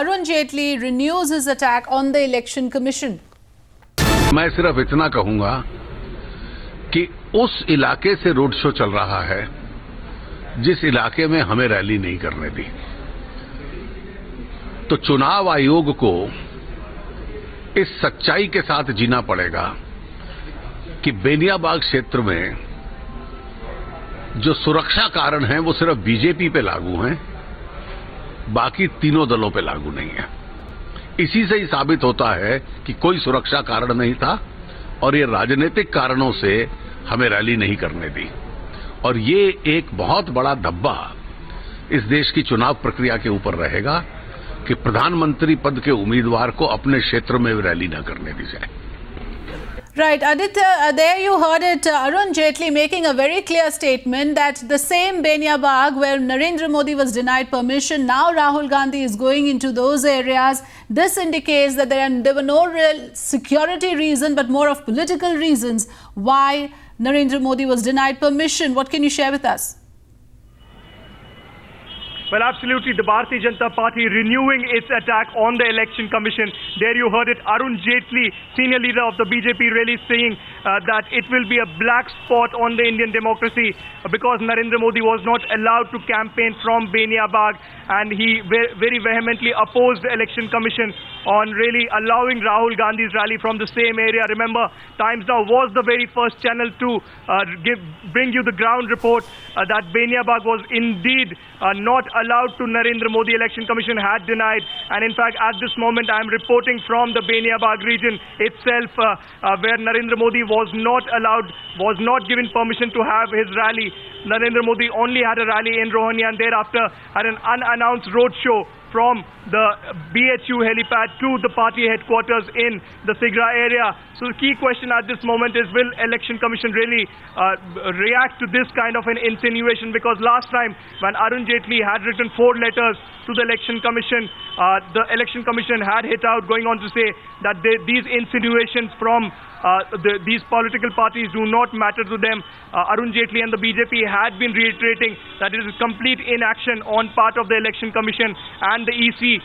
Arun Jaitley renews his attack on the Election Commission. मैं सिर्फ इतना कहूंगा कि उस इलाके से रोड शो चल रहा है जिस इलाके में हमें रैली नहीं करने दी। तो चुनाव आयोग को इस सच्चाई के साथ जीना पड़ेगा कि बेनियाबाग क्षेत्र में जो सुरक्षा कारण हैं वो सिर्फ बीजेपी पे लागू हैं, बाकी तीनों दलों पे लागू नहीं है। इसी से ही साबित होता है कि कोई सुरक्षा कारण नहीं था और ये राजनीतिक कारणों से हमें रैली नहीं करने दी। और ये एक बहुत बड़ा धब्बा इस देश की चुनाव प्रक्रिया के ऊपर रहेगा कि प्रधानमंत्री पद के उम्मीदवार को अपने क्षेत्र में रैली न करने दी जाए। Right, Aditya, there you heard it, Arun Jaitley making a very clear statement that the same Beniabag where Narendra Modi was denied permission, now Rahul Gandhi is going into those areas. This indicates that there were no real security reason but more of political reasons why Narendra Modi was denied permission. What can you share with us? Well, absolutely. The Bharatiya Janata Party renewing its attack on the Election Commission. There you heard it. Arun Jaitley, senior leader of the BJP, really saying that it will be a black spot on the Indian democracy because Narendra Modi was not allowed to campaign from Beniabag, and he very vehemently opposed the Election Commission on really allowing Rahul Gandhi's rally from the same area. Remember, Times Now was the very first channel to bring you the ground report that Beniabag was indeed not allowed to Narendra Modi. Election Commission had denied, and in fact at this moment I am reporting from the Beniabag region itself where Narendra Modi was not allowed, was not given permission to have his rally. Narendra Modi only had a rally in Rohani and thereafter had an unannounced roadshow from the BHU helipad to the party headquarters in the Sigra area. So the key question at this moment is, will Election Commission really react to this kind of an insinuation? Because last time when Arun Jaitley had written 4 letters to the Election Commission, the Election Commission had hit out, going on to say that these insinuations from these political parties do not matter to them. Arun Jaitley and the BJP had been reiterating that it is complete inaction on part of the Election Commission, and the EC,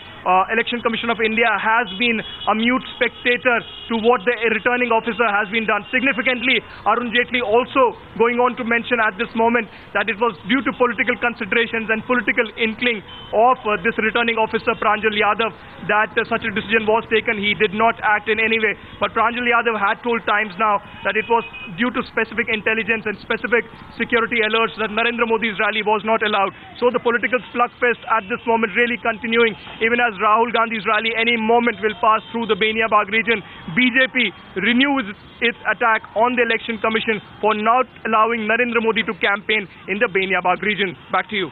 Election Commission of India, has been a mute spectator to what the returning officer has been done. Significantly, Arun Jaitley also going on to mention at this moment that it was due to political considerations and political inkling of this returning officer Pranjal Yadav that such a decision was taken. He did not act in any way, but Pranjal Yadav had told Times Now that it was due to specific intelligence and specific security alerts that Narendra Modi's rally was not allowed. So the political slugfest at this moment really continuing, even as Rahul Gandhi's rally any moment will pass through the Beniabag region. BJP renews its attack on the Election Commission for not allowing Narendra Modi to campaign in the Beniabag region. Back to you.